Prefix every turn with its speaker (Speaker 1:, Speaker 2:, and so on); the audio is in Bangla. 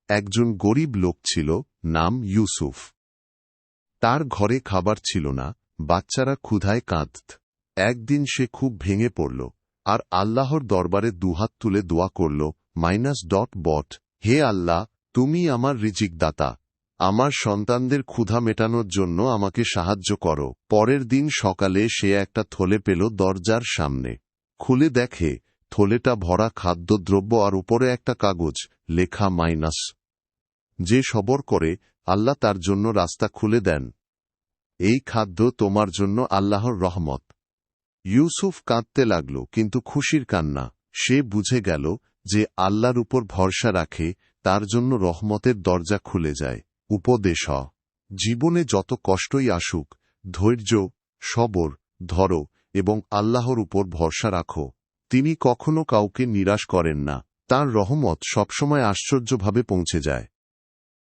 Speaker 1: একজন গরিব লোক ছিল, নাম ইউসুফ। তার ঘরে খাবার ছিল না, বাচ্চারা ক্ষুধায় কাঁদত। একদিন সে খুব ভেঙে পড়ল আর আল্লাহর দরবারে দুহাত তুলে দোয়া করল, হে আল্লাহ, তুমি আমার রিজিক দাতা, আমার সন্তানদের ক্ষুধা মেটানোর জন্য আমাকে সাহায্য করো। পরের দিন সকালে সে একটা থলে পেল দরজার সামনে। খুলে দেখে থলেটা ভরা খাদ্যদ্রব্য আর উপরে একটা কাগজ, লেখা মাইনাস। যে সবর করে, আল্লাহ তার জন্য রাস্তা খুলে দেন। এই খাদ্য তোমার জন্য আল্লাহর রহমত। ইউসুফ কাঁদতে লাগল, কিন্তু খুশির কান্না। সে বুঝে গেল যে আল্লাহর উপর ভরসা রাখে, তার জন্য রহমতের দরজা খুলে যায়। উপদেশ: জীবনে যত কষ্টই আসুক, ধৈর্য, সবর ধরো এবং আল্লাহর উপর ভরসা রাখো। তিনি কখনো কাউকে নিরাশ করেন না, তাঁর রহমত সবসময় আশ্চর্যভাবে পৌঁছে যায়।